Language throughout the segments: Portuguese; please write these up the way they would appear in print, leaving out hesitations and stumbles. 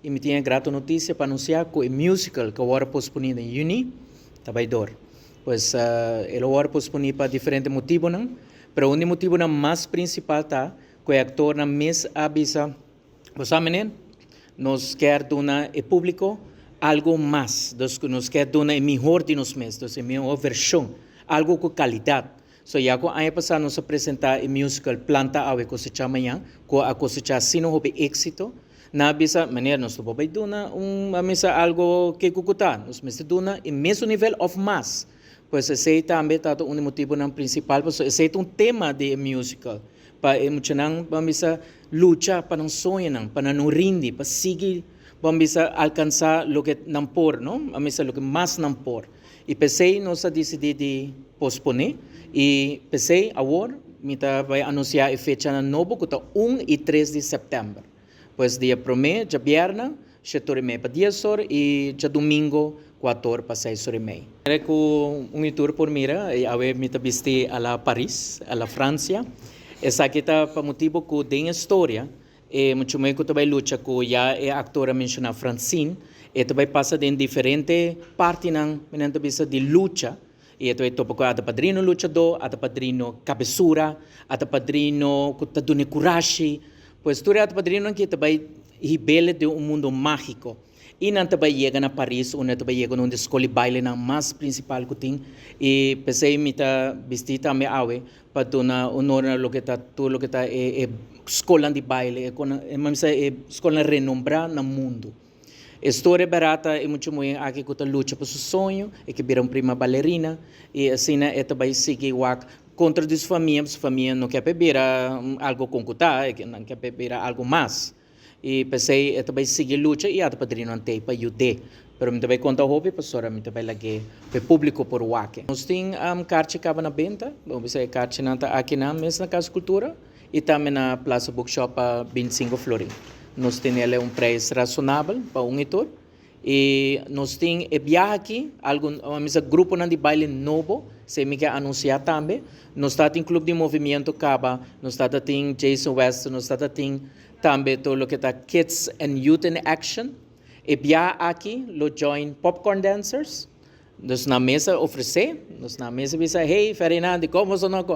e me tinha grata notícia para anunciar que o musical que agora posponido em junho está vai dar. Pois ele agora posponido para diferentes motivos, não? Pero um motivo mais principal tá que o ator na mês avisa, você menino, nos quer dar ao público algo mais, nos quer dar o melhor de nós mesmos, a melhor versão, algo com qualidade. So, ya ko ano passado nos apresentar o musical Planta Ave Cosecha Amanhã, com a cosecha sino houve êxito, na bisa maneira nós não vamos dar mesa algo que cucutar, nós vamos dar o mesmo nível of mass. Pois esse também está um motivo principal, pois esse é um tema de musical, para emocionar, vamos lutar para não sonhar, para não rinde, para seguir, vamos alcançar o que não por, não? Vamos o que mais não por. E pensei nós decidido posponer. E pensei, agora, vai anunciar a fecha nova, que está 1 e 3 de setembro. Pois dia 1 de viernes, 7h30 para 10h, e de domingo, 4h para 6h30. Era com tour por mira, e agora me viste a la Paris, a la Francia. Essa aqui está para motivo que tem história, e muito mais que vai lutar com já a actora mencionada Francine, e vai passar em diferentes partes de luta. E ito ito po ada padrino luchador, ada padrino cabeçura, ada padrino kutadune kurashi. Pois tudo ada padrino que também ribele de mundo mágico. E não também chega na Paris, onde também chega numa escola de baile na mais principal que tem. E pensei me tá vestir também awe para dar honor a lo que tá tudo lo que tá escola de baile, é escola renombrada no mundo. História barata é muito muito aqui que luta por seu sonho e que vira uma prima bailarina e assim é também seguir contra as famílias não quer beber algo com cuta, não quer beber algo mais e pensei é também seguir luta e até padrinho ante para ajudar, pero me também conta hobby pastora me também lagi para público por wake. Nós tem carte cava na venda, vamos dizer carte nanta aqui na mesa na Casa Cultura e também na Plaza Bookshop a 25 florin. Nós temos um preço razoável para editor e nós temos viagem aqui, um grupo de baile novo, se me quer anunciar também. Nós estamos em Clube de Movimento Caba, nós estamos em Jason West, nós estamos também todo o que está Kids and Youth in Action. E viagem aqui, lo join Popcorn Dancers. Nós na mesa diz, hey, Ferdinand, como são nós?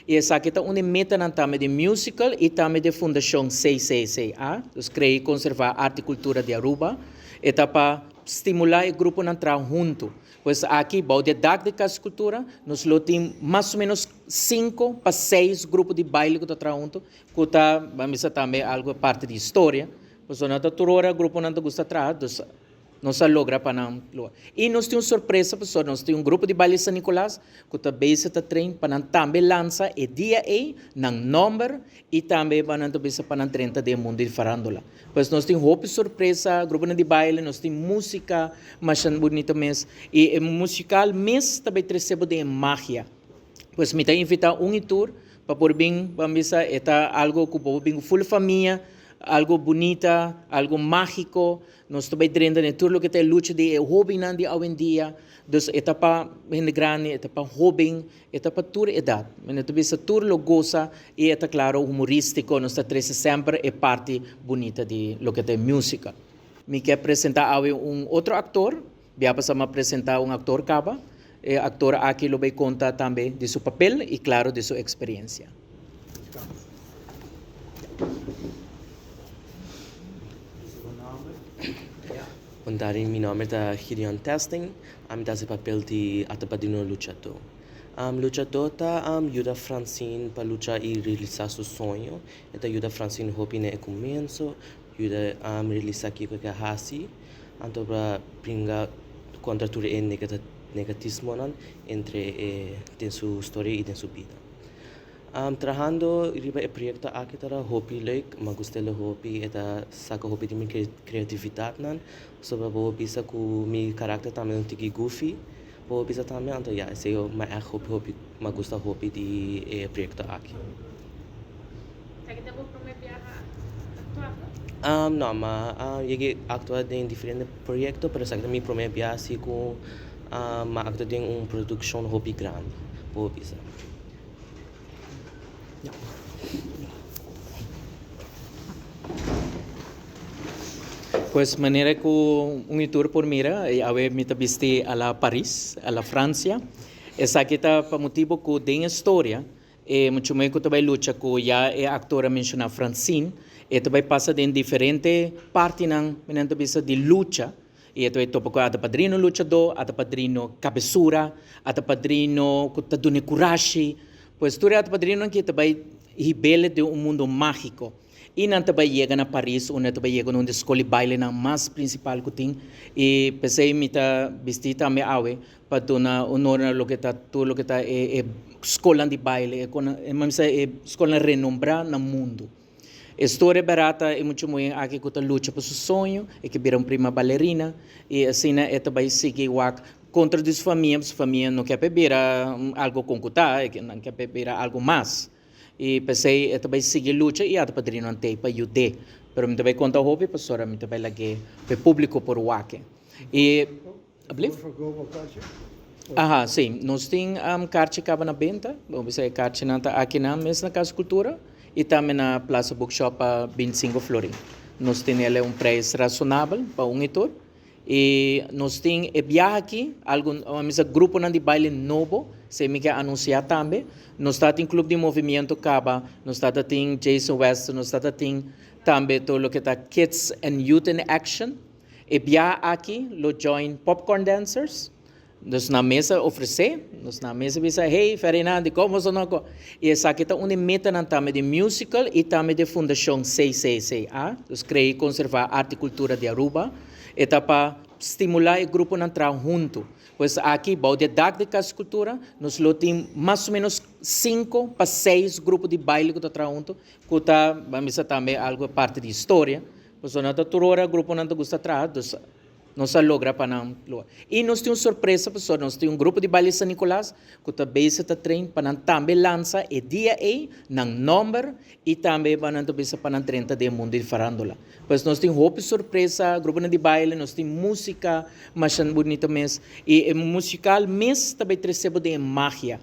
E essa aqui está uma meta também de musical e também de Fundação CCCA. Nós criamos e conservar a arte e cultura de Aruba. E para estimular o grupo a entrar junto. Pois aqui, o de Casa Cultura, nós temos mais ou menos 5 para 6 grupos de baile que estão junto, que vamos também algo parte de história. Pois nós temos grupo que gosta de trazer. Nós logra para não. E nós temos surpresa, pessoal. Nós temos grupo de baile São Nicolás, que também está trem para também lança o dia não número e também para não para 30 de mundo de farándola. Pois nós temos roupa surpresa, grupo de baile, nós temos música, mas bonita mesmo. E musical mesmo também recebe de magia. Pois me está invitar tour para por bem, vamos está algo que por bem full família, algo bonita, algo mágico. Nós também treinamos em tudo o que é luta de hobby de hoje em dia. Então, etapa grande, etapa hobby, etapa toda idade. Mas também se tudo goza e é claro humorístico. Nós estamos sempre é parte bonita de lo que é música. Me quer apresentar outro ator. Vou passar a apresentar ator caba. O ator aqui lo vai contar também de seu papel e claro de sua experiência. Meu nome é Gideon Testing, eu faço o papel de Atapadrino Luchador. Luchador ajuda Francine para lutar e realizar seu sonho. Ajuda Francine a no começo, ajuda a realizar aqui com a Hasi, então para brincar contra tudo o negativismo entre sua história e sua vida. Trabajando riba el proyecto aquí tara hobi like me gusta el hobby eta saca hobby de mi creatividad nan so bo bisa ku mi carácter también un tiki goofy bo bisa también anto ya ese yo me hobby me gusta hobby de proyecto aquí. Kita po primer viaje actual? No, ma llegué a actuar en diferentes proyectos, pero mi primer viaje así con ma actuar en una producción hobby grande, bo bisa. Pues manera que un tour por mira, a ver, me viste a la París, a la Francia. Essa aqui tá para motivo que tem história. Muito meio que também luta que já é actora mencionar Francine. E também passa em diferente parte não, menendo bisa de luta. E também topa com a padrino luchador, a padrino cabeçura, a padrino que tá dando coragem. Pois tudo a padrino que também revela de mundo mágico. E não também chega na Paris, onde também chega numa escola de baile na mais principal que tem. E pensei me tá vestir também awe para dar honor a lo que tá tudo lo que tá escola de baile, é escola renombrada no mundo. História barata é muito muito aqui que tá luta por seu sonho, é que vira uma prima bailarina e assim é também seguir o contra as famílias não quer beber algo com cuta, não quer beber algo mais. E pensei também seguir luta e até padrino ante para ajudar. Pero me também conta hobby pastora me também lagi para público por wake. E ablif? Aha, sim. Nós tem carte caba na venda, vamos dizer carte na aqui na mesa na Casa Cultura e também na Plaza Bookshop a 25 Florim. Nós tem ele preço razoável para editor. E nós tem viagem aqui, algum grupo de baile novo, se me quer anunciar também. Nós temos clube de movimento Caba, nós temos Jason West, nós temos também todo o que está Kids and Youth in Action. E viagem aqui, lo join Popcorn Dancers. Nós na mesa oferecer, nós na mesa dizer, hey, Ferdinand, como você não? E essa aqui está uma meta também de musical e também de Fundação CCCA, nós criamos conservar arte e cultura de Aruba. É para estimular o grupo a entrar junto. Pois aqui, o de Casa Cultura, nós temos mais ou menos 5 para 6 grupos de baile que estão junto, que está, vamos dizer, também algo parte de história. Pois nós temos o grupo que gosta de trabalhar, nós logra para não. E nós temos surpresa, pessoal, nós temos grupo de baile São Nicolás, que também está trem para também lança o dia aí, no número, e também para não 30 de mundo de farándola. Pois nós temos roupa surpresa, grupo de baile, nós temos música, mais bonita mesmo, e musical mesmo também recebe de magia.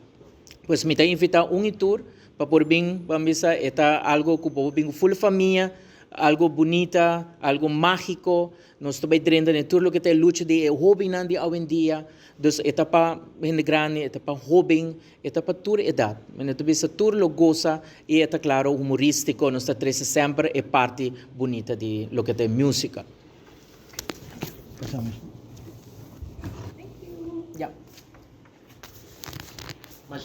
Pois me invitar tour para por bem, vamos dizer, é algo que por bem full família, algo bonita, algo mágico. Nós também treinando em tudo o que é luta de hobby de hoje em dia. Então, etapa grande, etapa hobby, etapa toda idade. Mas também tudo lo goza e é claro humorístico. Nós estamos sempre é parte bonita de lo que é música. Passamos. Yeah. Mas